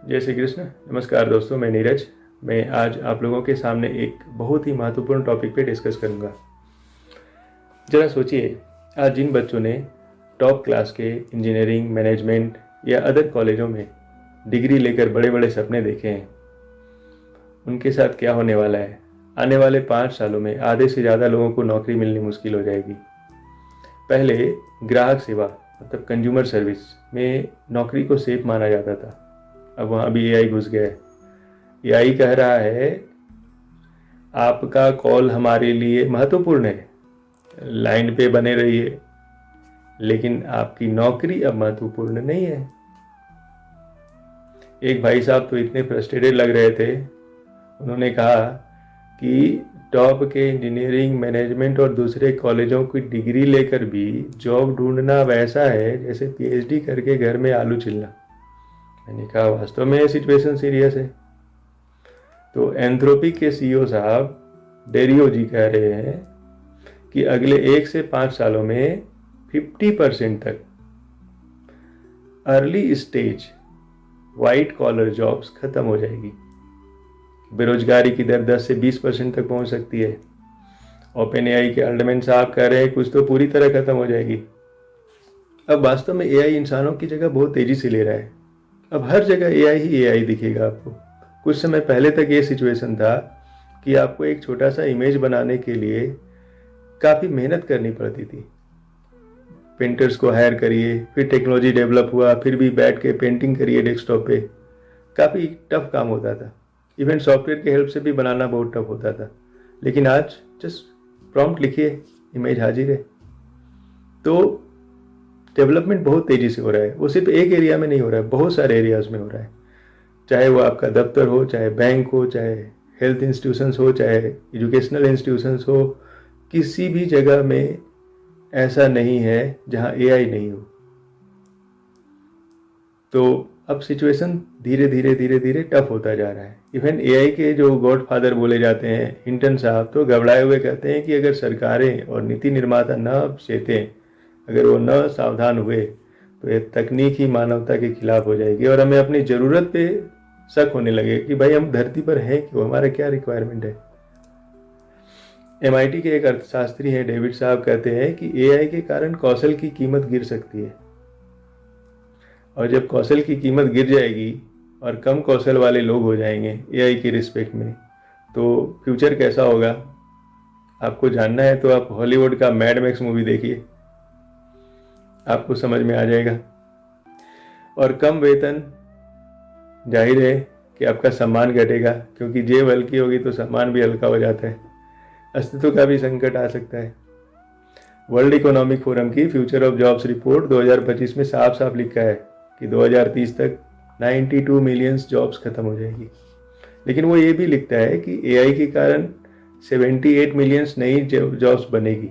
जय श्री कृष्ण। नमस्कार दोस्तों, मैं नीरज। मैं आज आप लोगों के सामने एक बहुत ही महत्वपूर्ण टॉपिक पे डिस्कस करूंगा। जरा सोचिए, आज जिन बच्चों ने टॉप क्लास के इंजीनियरिंग, मैनेजमेंट या अदर कॉलेजों में डिग्री लेकर बड़े बड़े सपने देखे हैं, उनके साथ क्या होने वाला है। आने वाले 5 सालों में आधे से ज़्यादा लोगों को नौकरी मिलनी मुश्किल हो जाएगी। पहले ग्राहक सेवा मतलब कंज्यूमर सर्विस में नौकरी को सेफ माना जाता था। अब वहाँ भी एआई घुस गया है। एआई कह रहा है आपका कॉल हमारे लिए महत्वपूर्ण है, लाइन पे बने रहिए, लेकिन आपकी नौकरी अब महत्वपूर्ण नहीं है। एक भाई साहब तो इतने फ्रस्ट्रेटेड लग रहे थे, उन्होंने कहा कि टॉप के इंजीनियरिंग, मैनेजमेंट और दूसरे कॉलेजों की डिग्री लेकर भी जॉब ढूंढना वैसा है जैसे पीएचडी करके घर में आलू छिलना। मैंने कहा वास्तव में ये सिचुएशन सीरियस है। तो एंथ्रोपी के सीईओ साहब डेरियो जी कह रहे हैं कि अगले 1 से 5 सालों में 50% तक early stage white collar jobs खत्म हो जाएगी। बेरोजगारी की दर 10 से 20% तक पहुंच सकती है। ओपन एआई के अल्टमैन साहब कह रहे हैं कुछ तो पूरी तरह खत्म हो जाएगी। अब वास्तव में एआई इंसानों की जगह बहुत तेजी से ले रहा है। अब हर जगह एआई ही एआई दिखेगा आपको। कुछ समय पहले तक ये सिचुएशन था कि आपको एक छोटा सा इमेज बनाने के लिए काफ़ी मेहनत करनी पड़ती थी। पेंटर्स को हायर करिए, फिर टेक्नोलॉजी डेवलप हुआ, फिर भी बैठ के पेंटिंग करिए डेस्कटॉप पे। काफ़ी टफ काम होता था। इवन सॉफ्टवेयर की हेल्प से भी बनाना बहुत टफ होता था। लेकिन आज जस्ट प्रॉम्प्ट लिखिए, इमेज हाजिर है। तो डेवलपमेंट बहुत तेज़ी से हो रहा है। वो सिर्फ एक एरिया में नहीं हो रहा है, बहुत सारे एरियाज में हो रहा है। चाहे वो आपका दफ्तर हो, चाहे बैंक हो, चाहे हेल्थ इंस्टीट्यूशंस हो, चाहे एजुकेशनल इंस्टीट्यूशंस हो, किसी भी जगह में ऐसा नहीं है जहां एआई नहीं हो। तो अब सिचुएशन धीरे धीरे धीरे धीरे टफ होता जा रहा है। इवन एआई के जो गॉडफादर बोले जाते हैं हिंटन साहब, तो घबराए हुए कहते हैं कि अगर सरकारें और नीति निर्माता न चेतें, अगर वो न सावधान हुए, तो ये तकनीक ही मानवता के खिलाफ हो जाएगी और हमें अपनी ज़रूरत पे शक होने लगे कि भाई हम धरती पर हैं क्यों, हमारा क्या रिक्वायरमेंट है। एमआईटी के एक अर्थशास्त्री हैं डेविड साहब, कहते हैं कि एआई के कारण कौशल की कीमत गिर सकती है, और जब कौशल की कीमत गिर जाएगी और कम कौशल वाले लोग हो जाएंगे एआई की रिस्पेक्ट में, तो फ्यूचर कैसा होगा आपको जानना है तो आप हॉलीवुड का मैड मैक्स मूवी देखिए, आपको समझ में आ जाएगा। और कम वेतन, जाहिर है कि आपका सम्मान घटेगा, क्योंकि जेब हल्की होगी तो सम्मान भी हल्का हो जाता है। अस्तित्व का भी संकट आ सकता है। वर्ल्ड इकोनॉमिक फोरम की फ्यूचर ऑफ जॉब्स रिपोर्ट 2025 में साफ साफ लिखा है कि 2030 तक 92 मिलियन जॉब्स खत्म हो जाएगी। लेकिन वो ये भी लिखता है कि एआई के कारण 78 मिलियन नई जॉब्स बनेगी।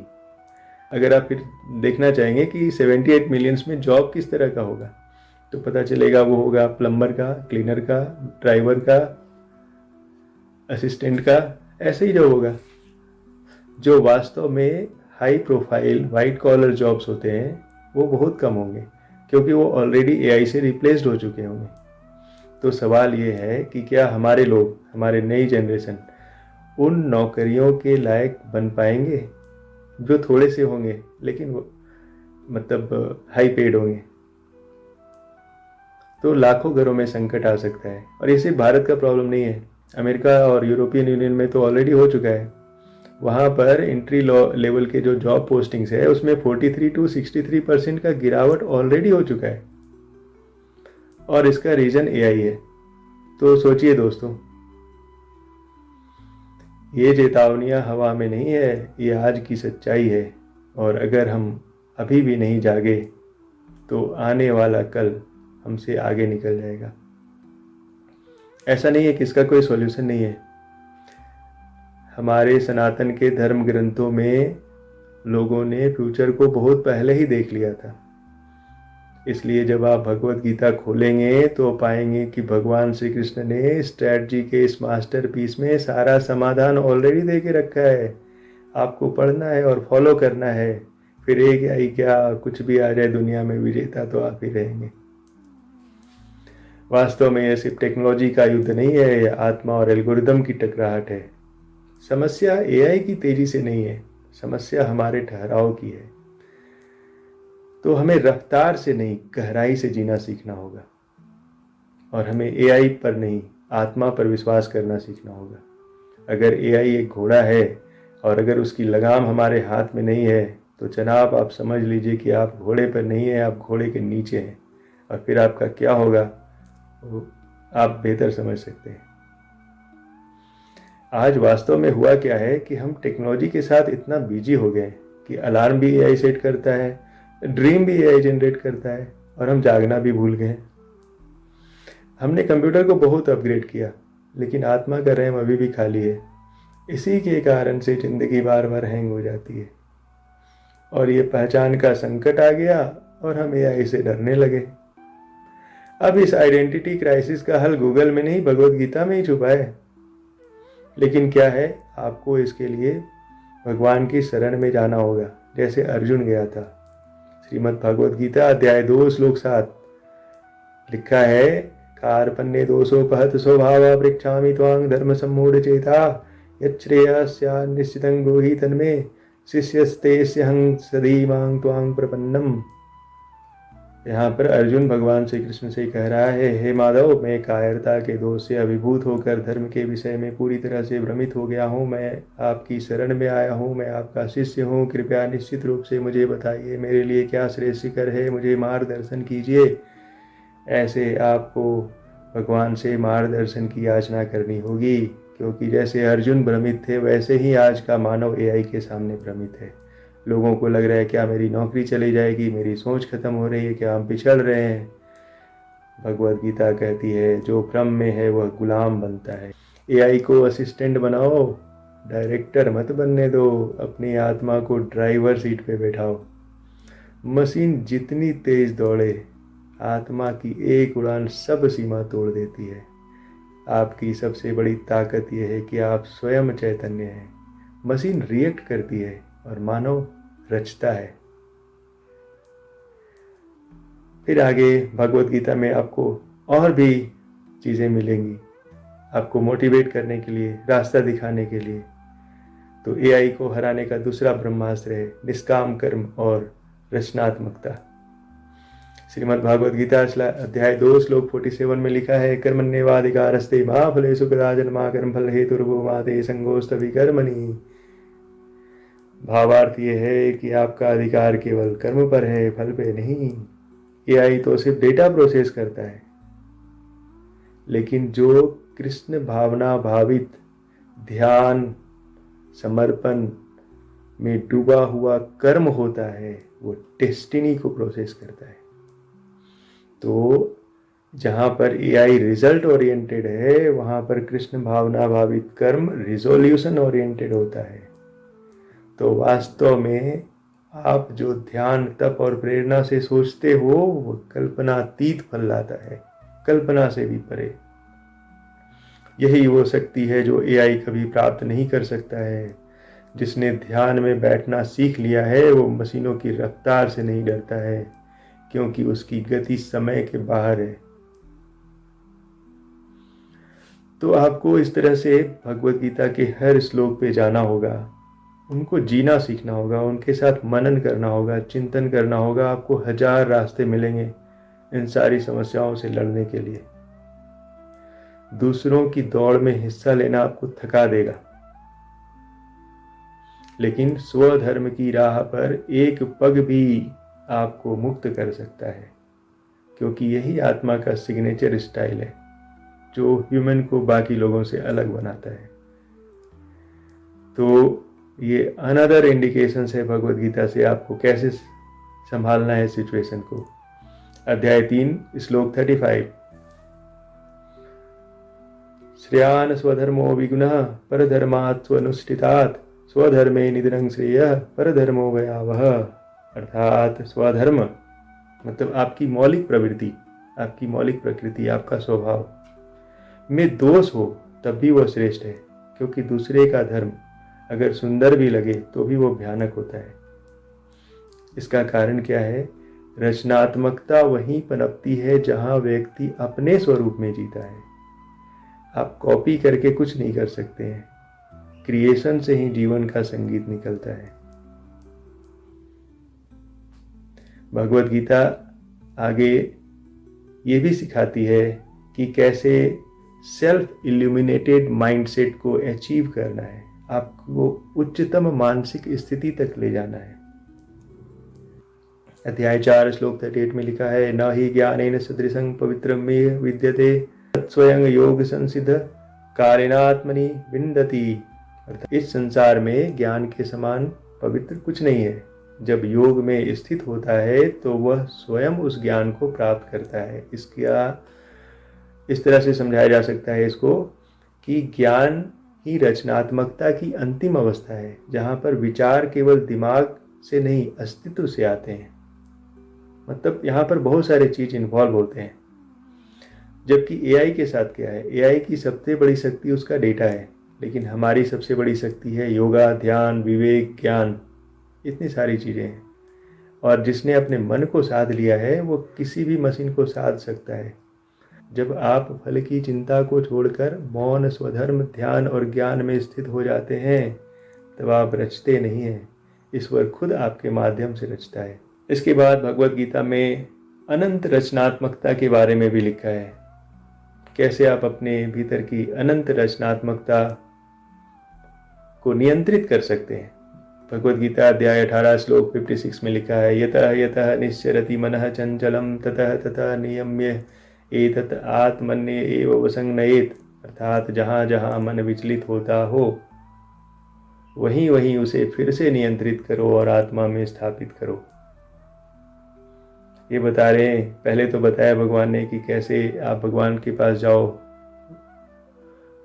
अगर आप फिर देखना चाहेंगे कि 78 मिलियंस में जॉब किस तरह का होगा, तो पता चलेगा वो होगा प्लम्बर का, क्लीनर का, ड्राइवर का, असिस्टेंट का, ऐसे ही जॉब होगा। जो वास्तव में high profile white collar jobs होते हैं वो बहुत कम होंगे, क्योंकि वो ऑलरेडी एआई से रिप्लेस्ड हो चुके होंगे। तो सवाल ये है कि क्या हमारे लोग, हमारे नई जनरेशन उन नौकरियों के लायक बन पाएंगे जो थोड़े से होंगे लेकिन वो मतलब हाई पेड होंगे। तो लाखों घरों में संकट आ सकता है। और ये सिर्फ भारत का प्रॉब्लम नहीं है, अमेरिका और यूरोपियन यूनियन में तो ऑलरेडी हो चुका है। वहाँ पर एंट्री लेवल के जो जॉब पोस्टिंग्स है उसमें 43 to 63% का गिरावट ऑलरेडी हो चुका है, और इसका रीजन एआई है। तो सोचिए दोस्तों, ये चेतावनियां हवा में नहीं है, ये आज की सच्चाई है। और अगर हम अभी भी नहीं जागे तो आने वाला कल हमसे आगे निकल जाएगा। ऐसा नहीं है कि इसका कोई सॉल्यूशन नहीं है। हमारे सनातन के धर्म ग्रंथों में लोगों ने फ्यूचर को बहुत पहले ही देख लिया था। इसलिए जब आप भगवत गीता खोलेंगे तो पाएंगे कि भगवान श्री कृष्ण ने स्ट्रैटेजी के इस मास्टरपीस में सारा समाधान ऑलरेडी दे के रखा है। आपको पढ़ना है और फॉलो करना है। फिर एक क्या कुछ भी आ जाए दुनिया में, विजेता तो आप ही रहेंगे। वास्तव में यह सिर्फ टेक्नोलॉजी का युद्ध नहीं है, यह आत्मा और एल्गोरिदम की टकराहट है। समस्या एआई की तेजी से नहीं है, समस्या हमारे ठहराव की है। तो हमें रफ्तार से नहीं, गहराई से जीना सीखना होगा, और हमें एआई पर नहीं, आत्मा पर विश्वास करना सीखना होगा। अगर एआई एक घोड़ा है और अगर उसकी लगाम हमारे हाथ में नहीं है, तो जनाब आप समझ लीजिए कि आप घोड़े पर नहीं हैं, आप घोड़े के नीचे हैं, और फिर आपका क्या होगा वो आप बेहतर समझ सकते हैं। आज वास्तव में हुआ क्या है कि हम टेक्नोलॉजी के साथ इतना बिजी हो गए कि अलार्म भी एआई सेट करता है, ड्रीम भी एआई जनरेट करता है, और हम जागना भी भूल गए। हमने कंप्यूटर को बहुत अपग्रेड किया, लेकिन आत्मा का रैम अभी भी खाली है। इसी के कारण से जिंदगी बार बार हैंग हो जाती है, और ये पहचान का संकट आ गया और हम एआई से डरने लगे। अब इस आइडेंटिटी क्राइसिस का हल गूगल में नहीं, भगवत गीता में ही छुपा है। लेकिन क्या है, आपको इसके लिए भगवान की शरण में जाना होगा, जैसे अर्जुन गया था। श्रीमद् भगवत गीता अध्याय 2 श्लोक 7 लिखा है, कार्पण्ये दोषोपहत स्वभाव पृच्छामि त्वां धर्म सम्मूढ़ चेता यच्छ्रेयस्या निश्चितं ब्रूहि तन्मे शिष्यस्तेऽस्यहं सधीमां त्वां प्रपन्नम। यहाँ पर अर्जुन भगवान श्री कृष्ण से कह रहा है, हे माधव, मैं कायरता के दोष से अभिभूत होकर धर्म के विषय में पूरी तरह से भ्रमित हो गया हूँ। मैं आपकी शरण में आया हूँ, मैं आपका शिष्य हूँ। कृपया निश्चित रूप से मुझे बताइए, मेरे लिए क्या श्रेयस्कर है, मुझे मार्गदर्शन कीजिए। ऐसे आपको भगवान से मार्गदर्शन की याचना करनी होगी, क्योंकि जैसे अर्जुन भ्रमित थे, वैसे ही आज का मानव एआई के सामने भ्रमित है। लोगों को लग रहा है क्या मेरी नौकरी चली जाएगी, मेरी सोच खत्म हो रही है, क्या हम पिछड़ रहे हैं। भगवत गीता कहती है, जो भ्रम में है वह गुलाम बनता है। एआई को असिस्टेंट बनाओ, डायरेक्टर मत बनने दो। अपनी आत्मा को ड्राइवर सीट पे बैठाओ। मशीन जितनी तेज दौड़े, आत्मा की एक उड़ान सब सीमा तोड़ देती है। आपकी सबसे बड़ी ताकत यह है कि आप स्वयं चैतन्य हैं। मशीन रिएक्ट करती है और मानव रचता है। फिर आगे भगवत गीता में आपको और भी चीज़ें मिलेंगी, आपको मोटिवेट करने के लिए, रास्ता दिखाने के लिए। तो एआई को हराने का दूसरा ब्रह्मास्त्र है निष्काम कर्म और रचनात्मकता। श्रीमद् भागवत गीता अध्याय 2 श्लोक 47 में लिखा है, कर्मण्येवाधिकारस्ते मा फलेषु कदाचन मा कर्मफल हेतुर्भुः मा ते संगोऽस्त्वपि कर्मणि। भावार्थ ये है कि आपका अधिकार केवल कर्म पर है, फल पे नहीं। एआई तो सिर्फ डेटा प्रोसेस करता है, लेकिन जो कृष्ण भावना भावित ध्यान समर्पण में डूबा हुआ कर्म होता है, वो डेस्टिनी को प्रोसेस करता है। तो जहाँ पर एआई रिजल्ट ओरिएंटेड है, वहाँ पर कृष्ण भावना भावित कर्म रिजोल्यूशन ओरिएंटेड होता है। तो वास्तव में आप जो ध्यान, तप और प्रेरणा से सोचते हो, वो कल्पनातीत फल लाता है, कल्पना से भी परे। यही वो शक्ति है जो एआई कभी प्राप्त नहीं कर सकता है। जिसने ध्यान में बैठना सीख लिया है, वो मशीनों की रफ्तार से नहीं डरता है, क्योंकि उसकी गति समय के बाहर है। तो आपको इस तरह से भगवत गीता के हर श्लोक पे जाना होगा, उनको जीना सीखना होगा, उनके साथ मनन करना होगा, चिंतन करना होगा। आपको 1000 रास्ते मिलेंगे इन सारी समस्याओं से लड़ने के लिए। दूसरों की दौड़ में हिस्सा लेना आपको थका देगा, लेकिन स्वधर्म की राह पर एक पग भी आपको मुक्त कर सकता है, क्योंकि यही आत्मा का सिग्नेचर स्टाइल है जो ह्यूमन को बाकी लोगों से अलग बनाता है। तो ये अनदर इंडिकेशन है भगवत गीता से आपको कैसे संभालना है सिचुएशन को। अध्याय 3 श्लोक 35, श्रेयान स्वधर्मो विगुणः परधर्मात् स्वनुष्ठितात् स्वधर्मे निधनं श्रेयः परधर्मो भयावह। अर्थात स्वधर्म मतलब आपकी मौलिक प्रवृत्ति, आपकी मौलिक प्रकृति, आपका स्वभाव में दोष हो तब भी वह श्रेष्ठ है, क्योंकि दूसरे का धर्म अगर सुंदर भी लगे तो भी वो भयानक होता है। इसका कारण क्या है? रचनात्मकता वहीं पनपती है जहां व्यक्ति अपने स्वरूप में जीता है। आप कॉपी करके कुछ नहीं कर सकते हैं, क्रिएशन से ही जीवन का संगीत निकलता है। भगवत गीता आगे ये भी सिखाती है कि कैसे सेल्फ इल्यूमिनेटेड माइंडसेट को अचीव करना है, आपको उच्चतम मानसिक स्थिति तक ले जाना है। अध्याय 4 श्लोक 38 में लिखा है, न ही ज्ञानेन सदृशं पवित्रं मे विद्यते स्वयं योग संसिद्ध कारेणात्मनि विन्दति। अर्थात इस संसार में ज्ञान के समान पवित्र कुछ नहीं है। जब योग में स्थित होता है तो वह स्वयं उस ज्ञान को प्राप्त करता है। इसका इस तरह से समझाया जा सकता है इसको कि ज्ञान ही रचनात्मकता की अंतिम अवस्था है, जहाँ पर विचार केवल दिमाग से नहीं अस्तित्व से आते हैं। मतलब यहाँ पर बहुत सारे चीज इन्वॉल्व होते हैं। जबकि एआई के साथ क्या है, एआई की सबसे बड़ी शक्ति उसका डेटा है, लेकिन हमारी सबसे बड़ी शक्ति है योगा, ध्यान, विवेक, ज्ञान, इतनी सारी चीज़ें हैं। और जिसने अपने मन को साध लिया है वो किसी भी मशीन को साध सकता है। जब आप फल की चिंता को छोड़कर मौन, स्वधर्म, ध्यान और ज्ञान में स्थित हो जाते हैं, तब आप रचते नहीं हैं, ईश्वर खुद आपके माध्यम से रचता है। इसके बाद भगवत गीता में अनंत रचनात्मकता के बारे में भी लिखा है, कैसे आप अपने भीतर की अनंत रचनात्मकता को नियंत्रित कर सकते हैं। भगवत गीता अध्याय 18 श्लोक 56 में लिखा है, यतः यतः निश्चरति मनः चंचलम ततः ततः नियम्य एतत् आत्मन्ये एव वसंगनयेत्। अर्थात जहाँ जहाँ मन विचलित होता हो वहीं वहीं उसे फिर से नियंत्रित करो और आत्मा में स्थापित करो। ये बता रहे हैं, पहले तो बताया भगवान ने कि कैसे आप भगवान के पास जाओ,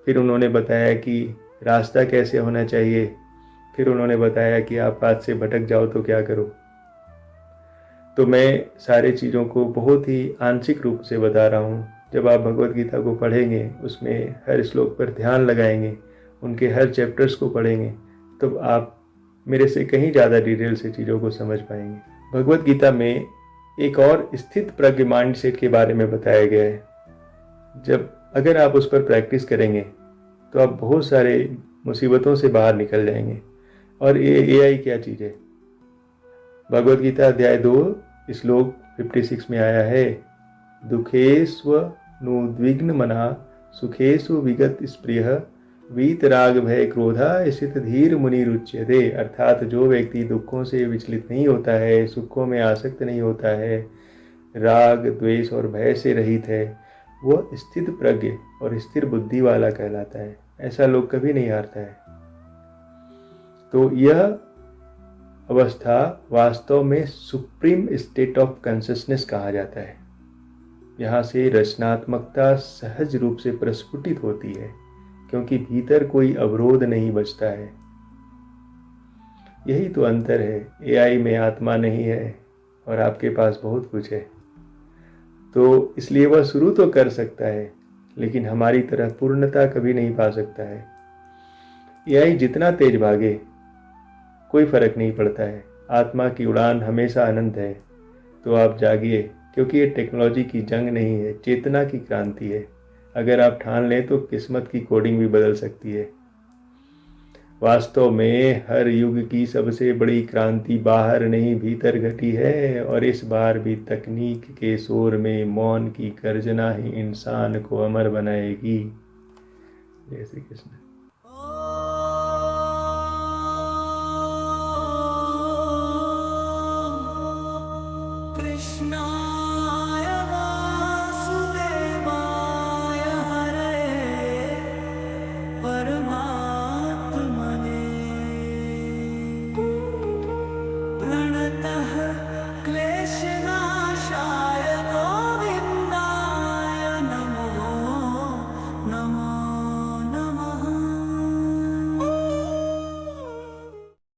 फिर उन्होंने बताया कि रास्ता कैसे होना चाहिए, फिर उन्होंने बताया कि आप पाथ से भटक जाओ तो क्या करो। तो मैं सारे चीज़ों को बहुत ही आंशिक रूप से बता रहा हूँ। जब आप भगवत गीता को पढ़ेंगे, उसमें हर श्लोक पर ध्यान लगाएंगे, उनके हर चैप्टर्स को पढ़ेंगे, तो आप मेरे से कहीं ज़्यादा डिटेल से चीज़ों को समझ पाएंगे। भगवत गीता में एक और स्थित प्रज्ञ माइंडसेट के बारे में बताया गया है। जब अगर आप उस पर प्रैक्टिस करेंगे तो आप बहुत सारे मुसीबतों से बाहर निकल जाएंगे। और ये एआई क्या चीज़ है? भगवत गीता अध्याय 2 श्लोक 56 में आया है, दुखेष्वनुद्विग्न मना सुखेषु विगत स्प्रियः वीतराग भय क्रोधा स्थित धीर मुनि रुच्यते। अर्थात जो व्यक्ति दुखों से विचलित नहीं होता है, सुखों में आसक्त नहीं होता है, राग, द्वेष और भय से रहित है, वह स्थित प्रज्ञ और स्थिर बुद्धि वाला कहलाता है। ऐसा लोग कभी नहीं हारता है। तो यह अवस्था वास्तव में सुप्रीम स्टेट ऑफ कॉन्शियसनेस कहा जाता है। यहाँ से रचनात्मकता सहज रूप से प्रस्फुटित होती है, क्योंकि भीतर कोई अवरोध नहीं बचता है। यही तो अंतर है, एआई में आत्मा नहीं है और आपके पास बहुत कुछ है। तो इसलिए वह शुरू तो कर सकता है, लेकिन हमारी तरह पूर्णता कभी नहीं पा सकता है। एआई जितना तेज भागे कोई फर्क नहीं पड़ता है, आत्मा की उड़ान हमेशा अनंत है। तो आप जागिए, क्योंकि ये टेक्नोलॉजी की जंग नहीं है, चेतना की क्रांति है। अगर आप ठान लें तो किस्मत की कोडिंग भी बदल सकती है। वास्तव में हर युग की सबसे बड़ी क्रांति बाहर नहीं भीतर घटी है, और इस बार भी तकनीक के शोर में मौन की गर्जना ही इंसान को अमर बनाएगी। जय श्री कृष्ण।